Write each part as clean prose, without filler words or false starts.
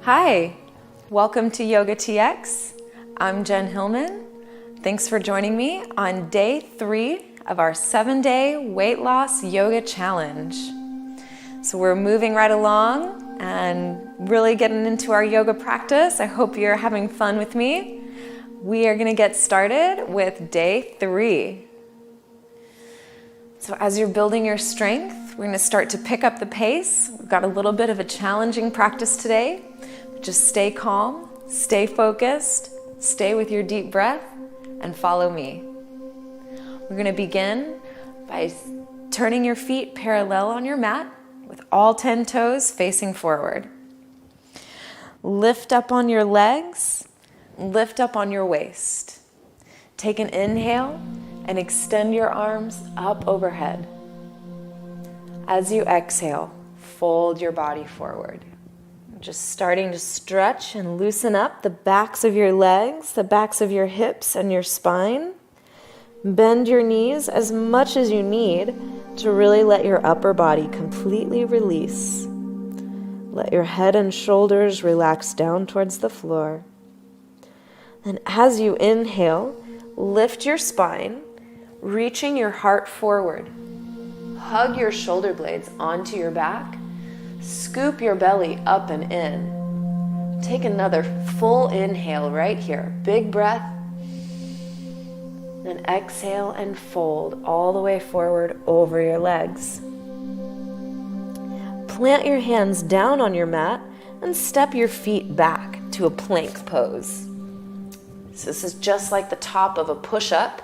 Hi, welcome to Yoga TX. I'm Jen Hillman. Thanks for joining me on day 3 of our 7-day weight loss yoga challenge. So we're moving right along and really getting into our yoga practice. I hope you're having fun with me. We are going to get started with day 3. So as you're building your strength, we're going to start to pick up the pace. We've got a little bit of a challenging practice today. Just stay calm, stay focused, stay with your deep breath, and follow me. We're going to begin by turning your feet parallel on your mat with all 10 toes facing forward. Lift up on your legs, lift up on your waist. Take an inhale and extend your arms up overhead. As you exhale, fold your body forward. Just starting to stretch and loosen up the backs of your legs, the backs of your hips and your spine. Bend your knees as much as you need to really let your upper body completely release. Let your head and shoulders relax down towards the floor. And as you inhale, lift your spine, reaching your heart forward. Hug your shoulder blades onto your back. Scoop your belly up and in. Take another full inhale right here. Big breath. Then exhale and fold all the way forward over your legs. Plant your hands down on your mat and step your feet back to a plank pose. So this is just like the top of a push-up.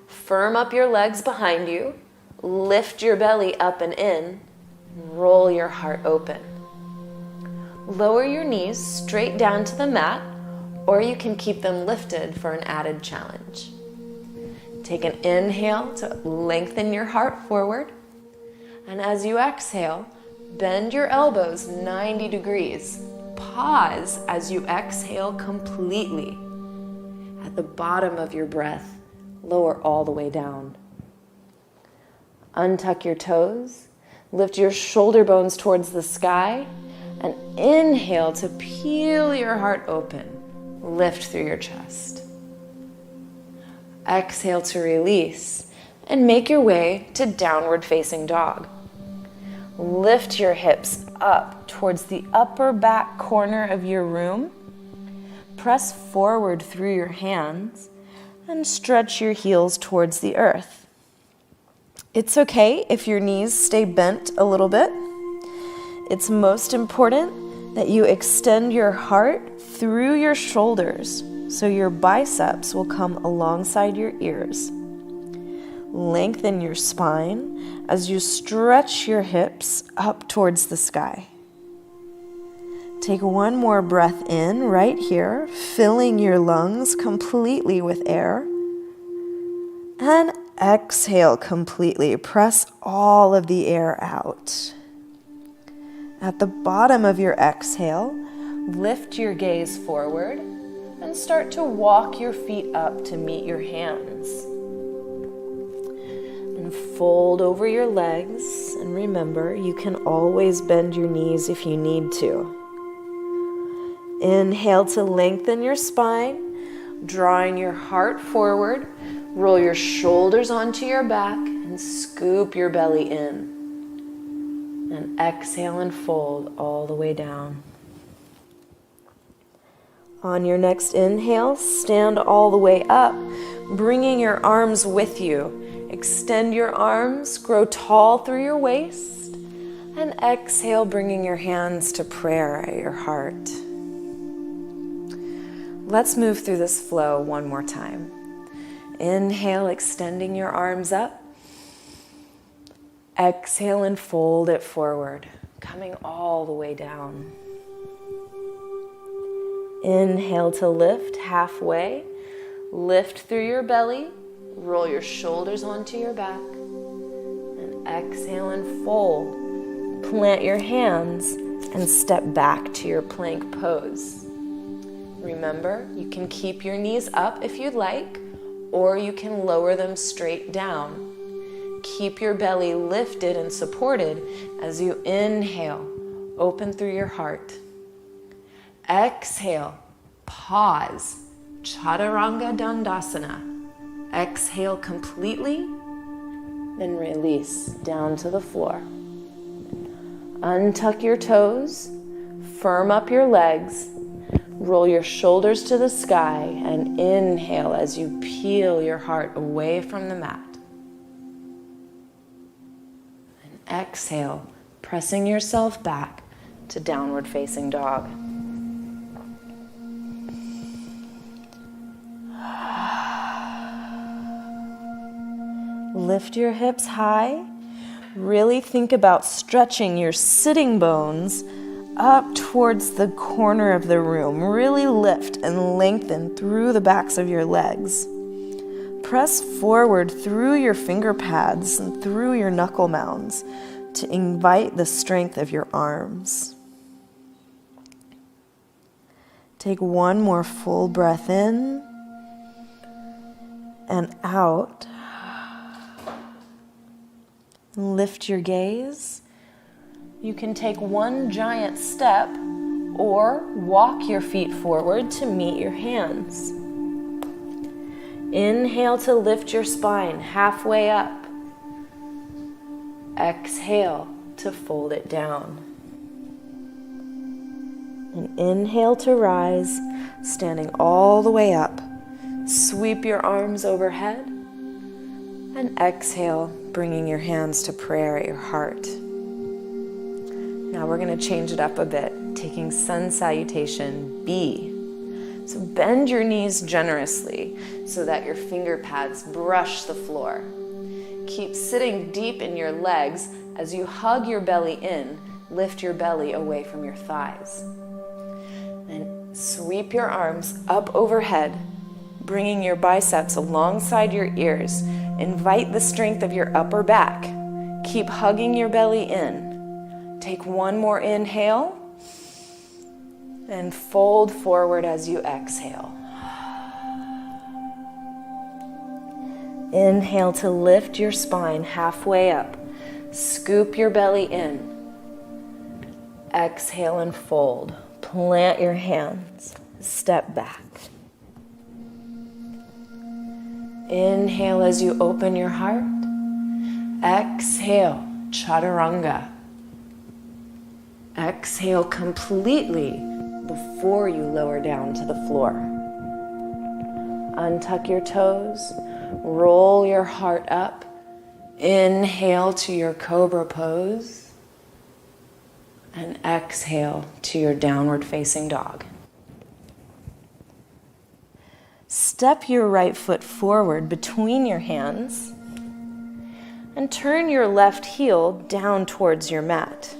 Firm up your legs behind you. Lift your belly up and in. Roll your heart open. Lower your knees straight down to the mat, or you can keep them lifted for an added challenge. Take an inhale to lengthen your heart forward, and as you exhale, bend your elbows 90 degrees. Pause as you exhale completely. At the bottom of your breath, lower all the way down. Untuck your toes. Lift your shoulder bones towards the sky and inhale to peel your heart open. Lift through your chest. Exhale to release and make your way to downward facing dog. Lift your hips up towards the upper back corner of your room. Press forward through your hands and stretch your heels towards the earth. It's okay if your knees stay bent a little bit. It's most important that you extend your heart through your shoulders so your biceps will come alongside your ears. Lengthen your spine as you stretch your hips up towards the sky. Take one more breath in right here, filling your lungs completely with air. And exhale completely. Press all of the air out. At the bottom of your exhale, lift your gaze forward and start to walk your feet up to meet your hands. And fold over your legs. And remember, you can always bend your knees if you need to. Inhale to lengthen your spine, drawing your heart forward. Roll your shoulders onto your back and scoop your belly in. And exhale and fold all the way down. On your next inhale, stand all the way up, bringing your arms with you. Extend your arms, grow tall through your waist, and exhale, bringing your hands to prayer at your heart. Let's move through this flow one more time. Inhale, extending your arms up. Exhale and fold it forward, coming all the way down. Inhale to lift halfway. Lift through your belly. Roll your shoulders onto your back. And exhale and fold. Plant your hands and step back to your plank pose. Remember, you can keep your knees up if you'd like, or you can lower them straight down. Keep your belly lifted and supported as you inhale, open through your heart. Exhale, pause, Chaturanga Dandasana. Exhale completely, then release down to the floor. Untuck your toes, firm up your legs, roll your shoulders to the sky, and inhale as you peel your heart away from the mat. And exhale, pressing yourself back to downward facing dog. Lift your hips high. Really think about stretching your sitting bones up towards the corner of the room. Really lift and lengthen through the backs of your legs. Press forward through your finger pads and through your knuckle mounds to invite the strength of your arms. Take one more full breath in and out. Lift your gaze. You can take one giant step or walk your feet forward to meet your hands. Inhale to lift your spine halfway up. Exhale to fold it down. And inhale to rise, standing all the way up. Sweep your arms overhead. And exhale, bringing your hands to prayer at your heart. Now we're going to change it up a bit, taking sun salutation B. So bend your knees generously so that your finger pads brush the floor. Keep sitting deep in your legs as you hug your belly in, lift your belly away from your thighs. Then sweep your arms up overhead, bringing your biceps alongside your ears. Invite the strength of your upper back. Keep hugging your belly in. Take one more inhale and fold forward as you exhale. Inhale to lift your spine halfway up. Scoop your belly in. Exhale and fold. Plant your hands. Step back. Inhale as you open your heart. Exhale, Chaturanga. Exhale completely before you lower down to the floor. Untuck your toes. Roll your heart up. Inhale to your cobra pose. And exhale to your downward facing dog. Step your right foot forward between your hands and turn your left heel down towards your mat.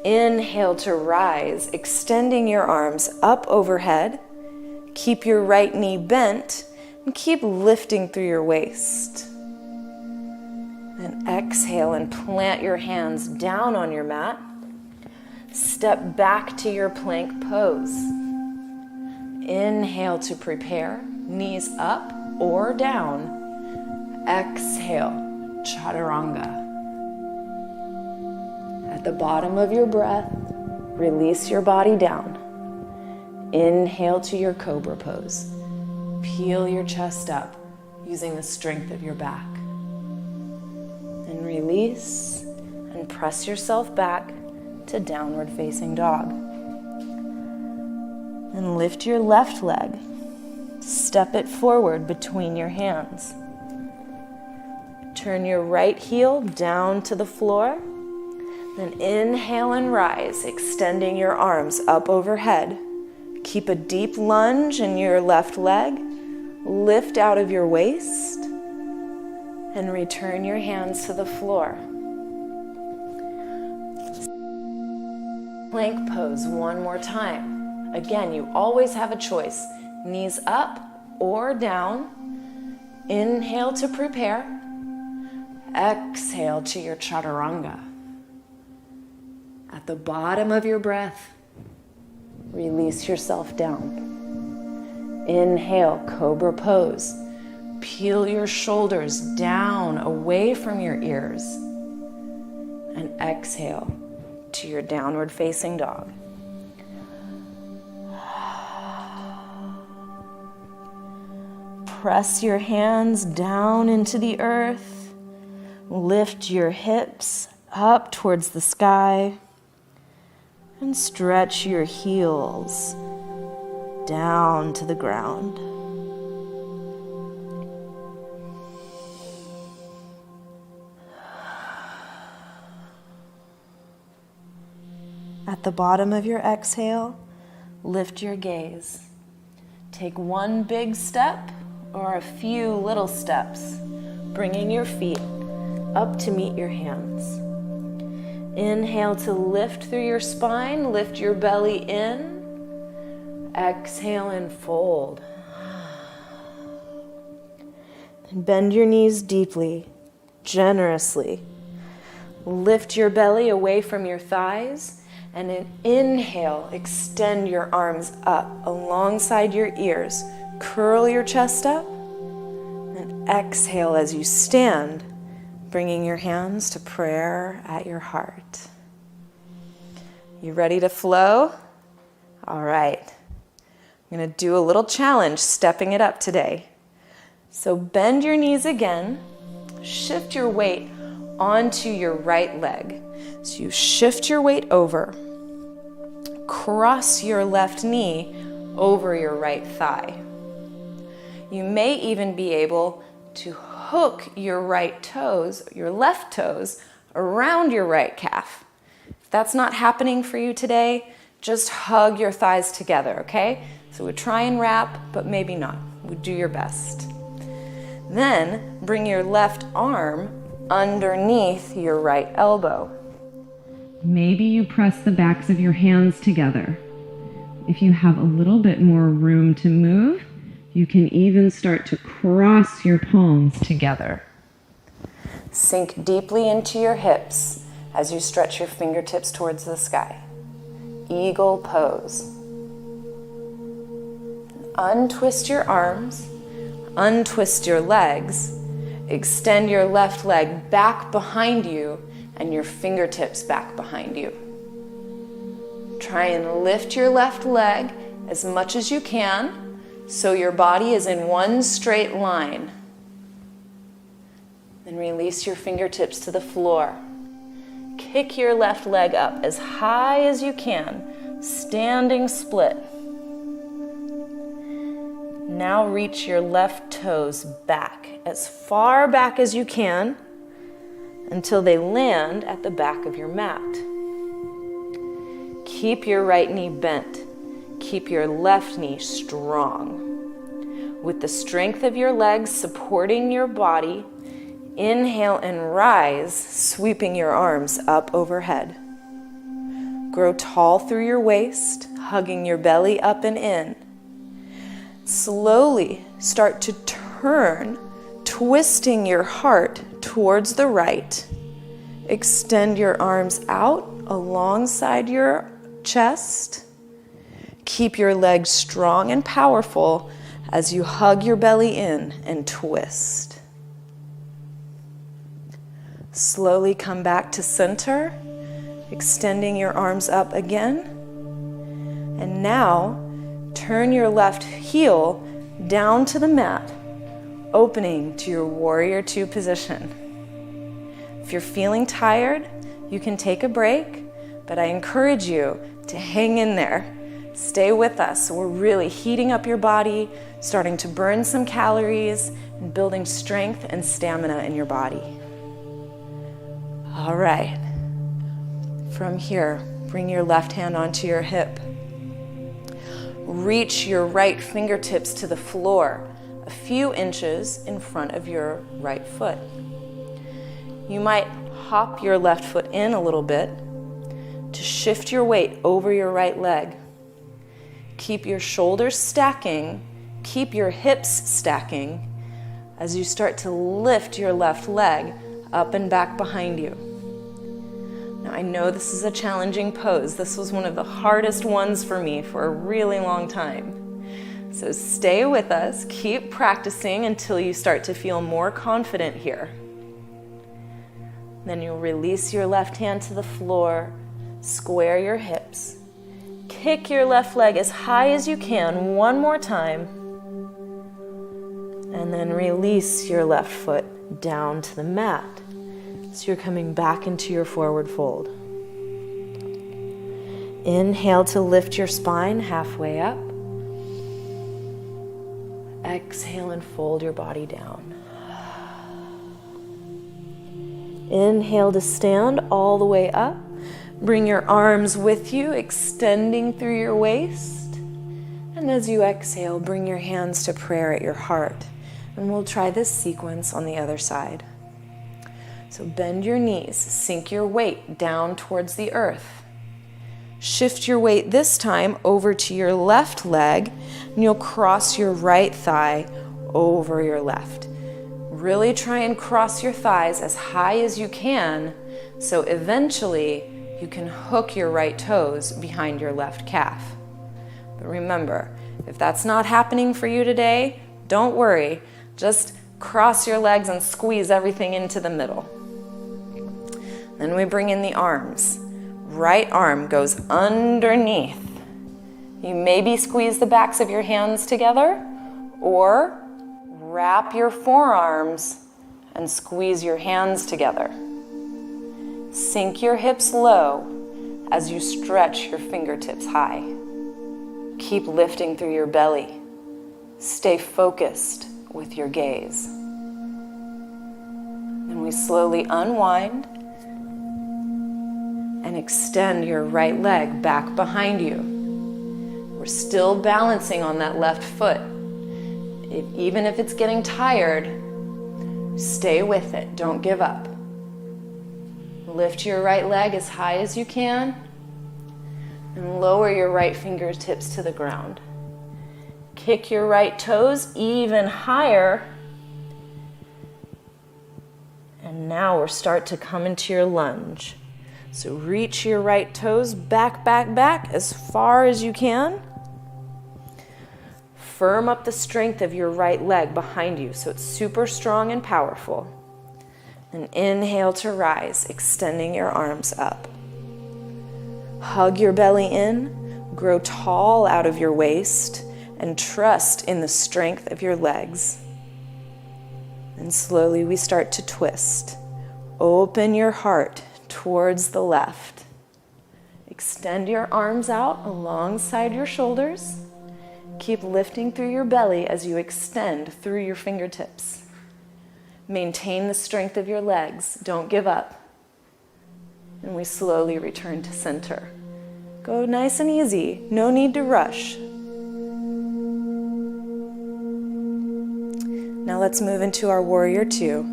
Inhale to rise, extending your arms up overhead. Keep your right knee bent and keep lifting through your waist. And exhale and plant your hands down on your mat. Step back to your plank pose. Inhale to prepare, knees up or down. Exhale, Chaturanga. At the bottom of your breath, release your body down. Inhale to your cobra pose. Peel your chest up using the strength of your back. And release and press yourself back to downward facing dog. And lift your left leg. Step it forward between your hands. Turn your right heel down to the floor. Then inhale and rise, extending your arms up overhead. Keep a deep lunge in your left leg. Lift out of your waist. And return your hands to the floor. Plank pose one more time. Again, you always have a choice. Knees up or down. Inhale to prepare. Exhale to your Chaturanga. At the bottom of your breath, release yourself down. Inhale, cobra pose. Peel your shoulders down away from your ears. And exhale to your downward facing dog. Press your hands down into the earth. Lift your hips up towards the sky. And stretch your heels down to the ground. At the bottom of your exhale, lift your gaze. Take one big step or a few little steps, bringing your feet up to meet your hands. Inhale to lift through your spine, lift your belly in. Exhale and fold. And bend your knees deeply, generously. Lift your belly away from your thighs, and inhale, extend your arms up alongside your ears. Curl your chest up, and exhale as you stand, bringing your hands to prayer at your heart. You ready to flow? All right. I'm going to do a little challenge, stepping it up today. So bend your knees again. Shift your weight onto your right leg. So you shift your weight over. Cross your left knee over your right thigh. You may even be able to hook your right toes, your left toes, around your right calf. If that's not happening for you today, just hug your thighs together, okay? So we try and wrap, but maybe not. We do your best. Then bring your left arm underneath your right elbow. Maybe you press the backs of your hands together. If you have a little bit more room to move, you can even start to cross your palms together. Sink deeply into your hips as you stretch your fingertips towards the sky. Eagle pose. Untwist your arms, untwist your legs, extend your left leg back behind you and your fingertips back behind you. Try and lift your left leg as much as you can so your body is in one straight line. Then release your fingertips to the floor. Kick your left leg up as high as you can, standing split. Now reach your left toes back, as far back as you can, until they land at the back of your mat. Keep your right knee bent. Keep your left knee strong. With the strength of your legs supporting your body, inhale and rise, sweeping your arms up overhead. Grow tall through your waist, hugging your belly up and in. Slowly start to turn, twisting your heart towards the right. Extend your arms out alongside your chest. Keep your legs strong and powerful as you hug your belly in and twist. Slowly come back to center, extending your arms up again. And now, turn your left heel down to the mat, opening to your warrior two position. If you're feeling tired, you can take a break, but I encourage you to hang in there. Stay with us. We're really heating up your body, starting to burn some calories, and building strength and stamina in your body. All right. From here, bring your left hand onto your hip. Reach your right fingertips to the floor, a few inches in front of your right foot. You might hop your left foot in a little bit to shift your weight over your right leg. Keep your shoulders stacking, keep your hips stacking as you start to lift your left leg up and back behind you. Now, I know this is a challenging pose. This was one of the hardest ones for me for a really long time. So stay with us, keep practicing until you start to feel more confident here. Then you'll release your left hand to the floor, square your hips, kick your left leg as high as you can one more time, And then release your left foot down to the mat. So you're coming back into your forward fold. Inhale to lift your spine halfway up. Exhale and fold your body down. Inhale to stand all the way up. Bring your arms with you, extending through your waist. And as you exhale, bring your hands to prayer at your heart. And we'll try this sequence on the other side. So bend your knees, sink your weight down towards the earth. Shift your weight this time over to your left leg, and you'll cross your right thigh over your left. Really try and cross your thighs as high as you can, so eventually you can hook your right toes behind your left calf. But remember, if that's not happening for you today, don't worry. Just cross your legs and squeeze everything into the middle. Then we bring in the arms. Right arm goes underneath. You maybe squeeze the backs of your hands together, or wrap your forearms and squeeze your hands together. Sink your hips low as you stretch your fingertips high. Keep lifting through your belly. Stay focused with your gaze. Then we slowly unwind and extend your right leg back behind you. We're still balancing on that left foot. Even if it's getting tired, stay with it. Don't give up. Lift your right leg as high as you can and lower your right fingertips to the ground. Kick your right toes even higher. And now we'll start to come into your lunge. So reach your right toes back as far as you can. Firm up the strength of your right leg behind you so it's super strong and powerful. And inhale to rise, extending your arms up. Hug your belly in, grow tall out of your waist, and trust in the strength of your legs. And slowly we start to twist. Open your heart towards the left. Extend your arms out alongside your shoulders. Keep lifting through your belly as you extend through your fingertips. Maintain the strength of your legs. Don't give up. And we slowly return to center. Go nice and easy. No need to rush. Now let's move into our warrior two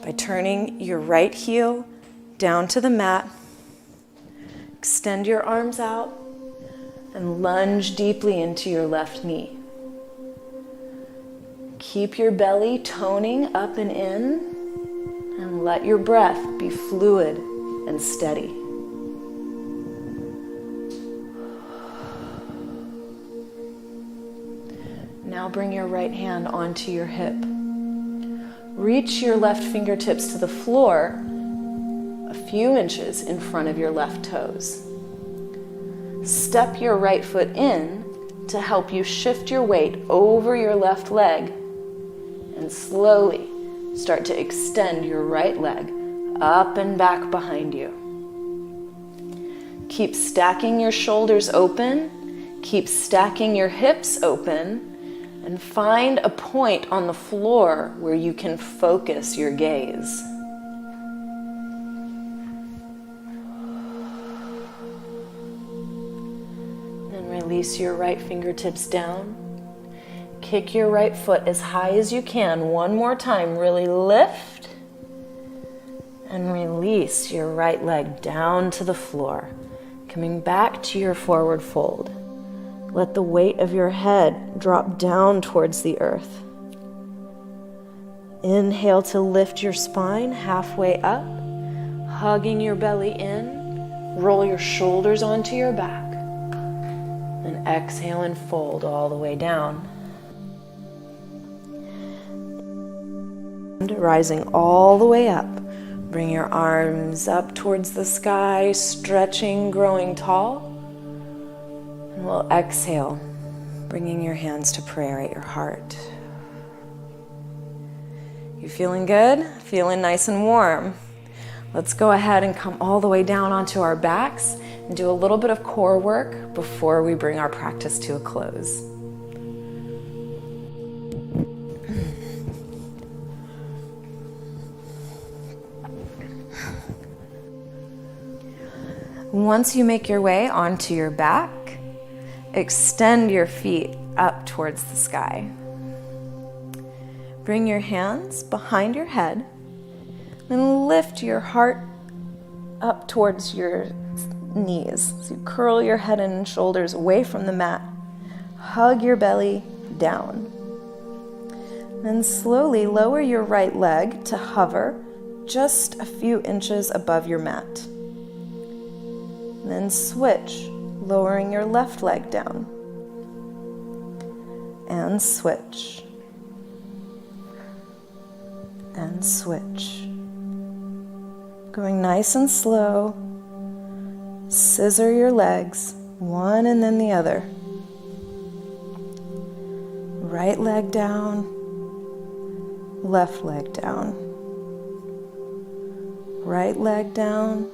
by turning your right heel down to the mat. Extend your arms out and lunge deeply into your left knee. Keep your belly toning up and in, and let your breath be fluid and steady. Now bring your right hand onto your hip. Reach your left fingertips to the floor a few inches in front of your left toes. Step your right foot in to help you shift your weight over your left leg, and slowly start to extend your right leg up and back behind you. Keep stacking your shoulders open, keep stacking your hips open, and find a point on the floor where you can focus your gaze. Then release your right fingertips down. Kick your right foot as high as you can. One more time, really lift. And release your right leg down to the floor, coming back to your forward fold. Let the weight of your head drop down towards the earth. Inhale to lift your spine halfway up, hugging your belly in. Roll your shoulders onto your back. And exhale and fold all the way down. And rising all the way up. Bring your arms up towards the sky, stretching, growing tall. And we'll exhale, bringing your hands to prayer at your heart. You feeling good? Feeling nice and warm? Let's go ahead and come all the way down onto our backs and do a little bit of core work before we bring our practice to a close. Once you make your way onto your back, extend your feet up towards the sky. Bring your hands behind your head and lift your heart up towards your knees. So you curl your head and shoulders away from the mat. Hug your belly down. Then slowly lower your right leg to hover just a few inches above your mat. Then switch, lowering your left leg down. And switch. And switch. Going nice and slow. Scissor your legs, one and then the other. Right leg down, left leg down. Right leg down,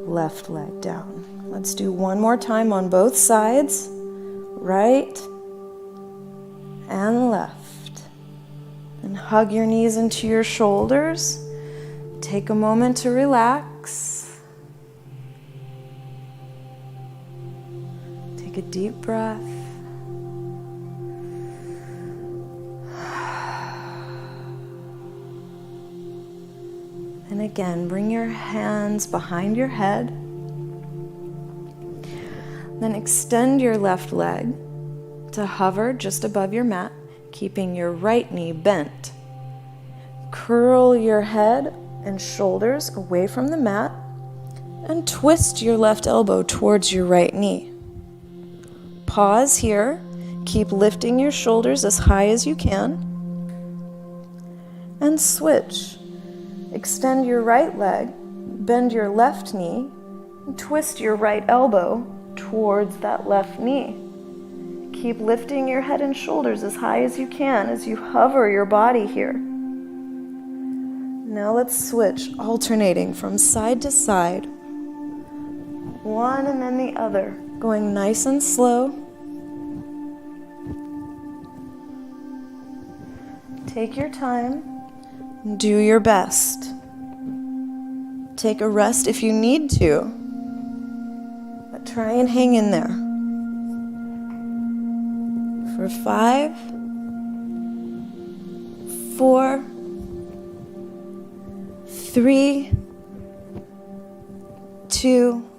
left leg down. Let's do one more time on both sides. Right and left. And hug your knees into your shoulders. Take a moment to relax. Take a deep breath. And again, bring your hands behind your head. Then extend your left leg to hover just above your mat, keeping your right knee bent. Curl your head and shoulders away from the mat and twist your left elbow towards your right knee. Pause here. Keep lifting your shoulders as high as you can. And switch. Extend your right leg, bend your left knee, and twist your right elbow towards that left knee. Keep lifting your head and shoulders as high as you can as you hover your body here. Now let's switch, alternating from side to side. One and then the other, going nice and slow. Take your time. Do your best. Take a rest if you need to, but try and hang in there. For 5, 4, 3, 2,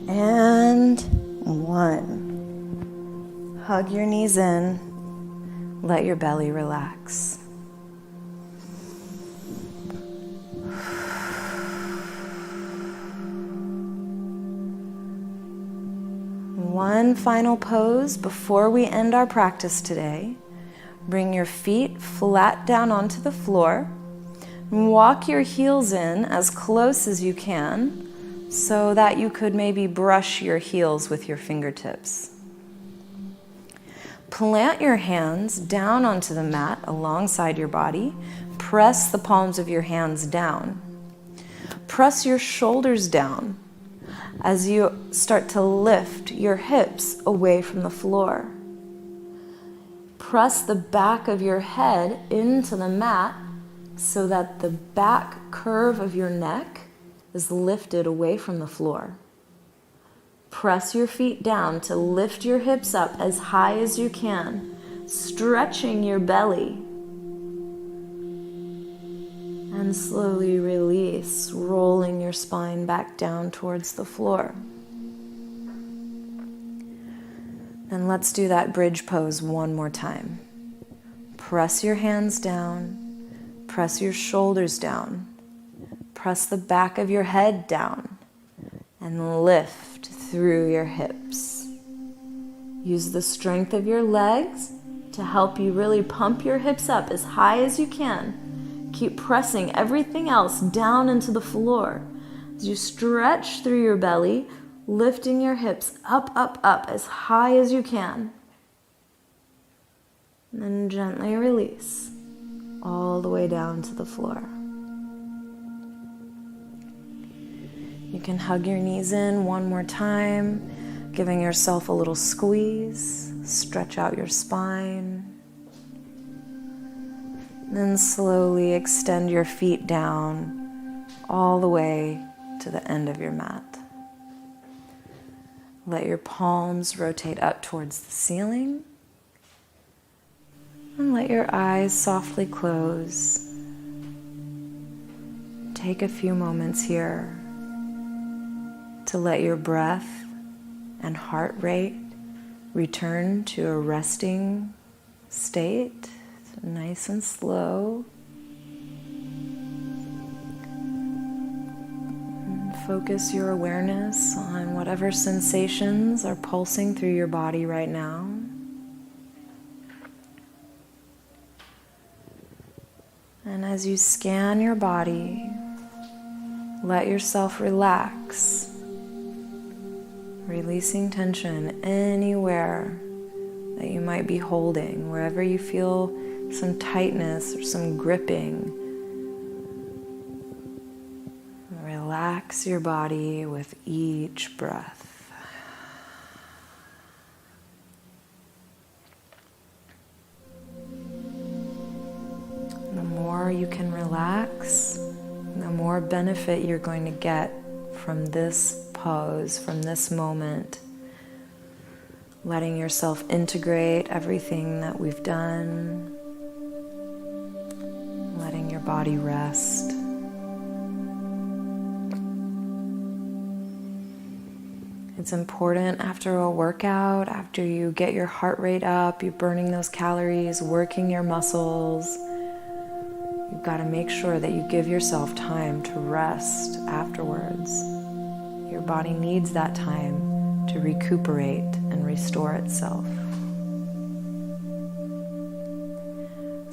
and 1. Hug your knees in. Let your belly relax. One final pose before we end our practice today. Bring your feet flat down onto the floor and walk your heels in as close as you can so that you could maybe brush your heels with your fingertips. Plant your hands down onto the mat alongside your body. Press the palms of your hands down. Press your shoulders down as you start to lift your hips away from the floor. Press the back of your head into the mat so that the back curve of your neck is lifted away from the floor. Press your feet down to lift your hips up as high as you can, stretching your belly. And slowly release, rolling your spine back down towards the floor. And let's do that bridge pose one more time. Press your hands down, press your shoulders down, press the back of your head down, and lift through your hips. Use the strength of your legs to help you really pump your hips up as high as you can. Keep pressing everything else down into the floor as you stretch through your belly, lifting your hips up, up, up as high as you can. And then gently release all the way down to the floor. You can hug your knees in one more time, giving yourself a little squeeze, stretch out your spine. Then slowly extend your feet down all the way to the end of your mat. Let your palms rotate up towards the ceiling. And let your eyes softly close. Take a few moments here to let your breath and heart rate return to a resting state, nice and slow. And focus your awareness on whatever sensations are pulsing through your body right now. And as you scan your body, let yourself relax, releasing tension anywhere that you might be holding, wherever you feel some tightness or some gripping. Relax your body with each breath. The more you can relax, the more benefit you're going to get from this pose, from this moment. Letting yourself integrate everything that we've done. Letting your body rest. It's important after a workout, after you get your heart rate up, you're burning those calories, working your muscles. You've got to make sure that you give yourself time to rest afterwards. Your body needs that time to recuperate and restore itself.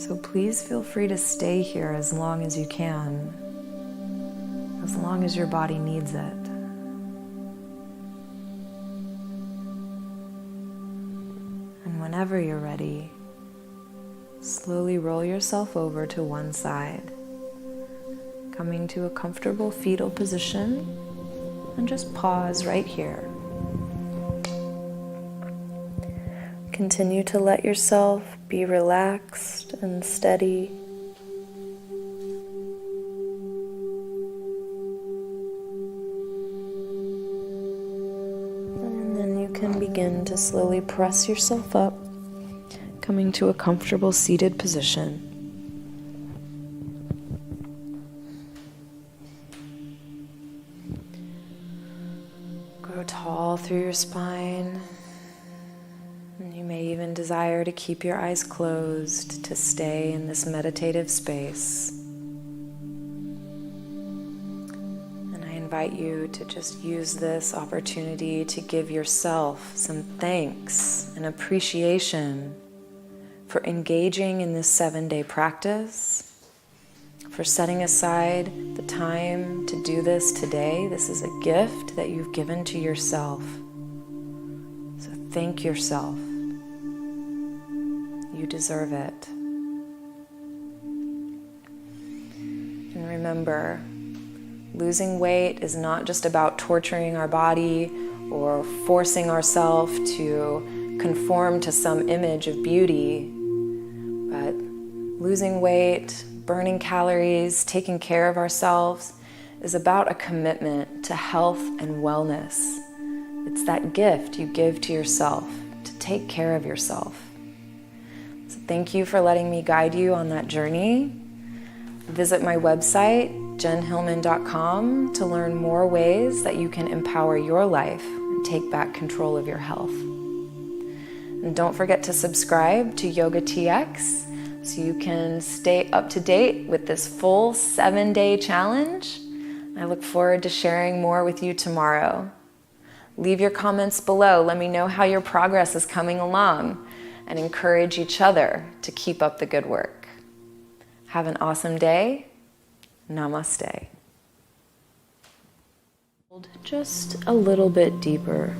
So please feel free to stay here as long as you can, as long as your body needs it. And whenever you're ready, slowly roll yourself over to one side, coming to a comfortable fetal position, and just pause right here. Continue to let yourself be relaxed and steady. And then you can begin to slowly press yourself up, coming to a comfortable seated position. Grow tall through your spine. And you may even desire to keep your eyes closed to stay in this meditative space. And I invite you to just use this opportunity to give yourself some thanks and appreciation for engaging in this 7-day practice, for setting aside the time to do this today. This is a gift that you've given to yourself. So thank yourself. You deserve it. And remember, losing weight is not just about torturing our body or forcing ourselves to conform to some image of beauty, but losing weight, burning calories, taking care of ourselves is about a commitment to health and wellness. It's that gift you give to yourself to take care of yourself. So thank you for letting me guide you on that journey. Visit my website, jenhillman.com, to learn more ways that you can empower your life and take back control of your health. And don't forget to subscribe to Yoga TX so you can stay up to date with this full 7-day challenge. I look forward to sharing more with you tomorrow. Leave your comments below. Let me know how your progress is coming along, and encourage each other to keep up the good work. Have an awesome day. Namaste. Just a little bit deeper.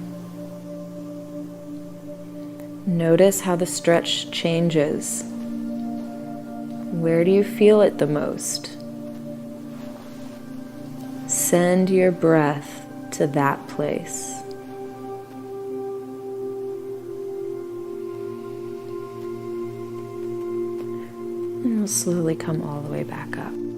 Notice how the stretch changes. Where do you feel it the most? Send your breath to that place. And you'll slowly come all the way back up.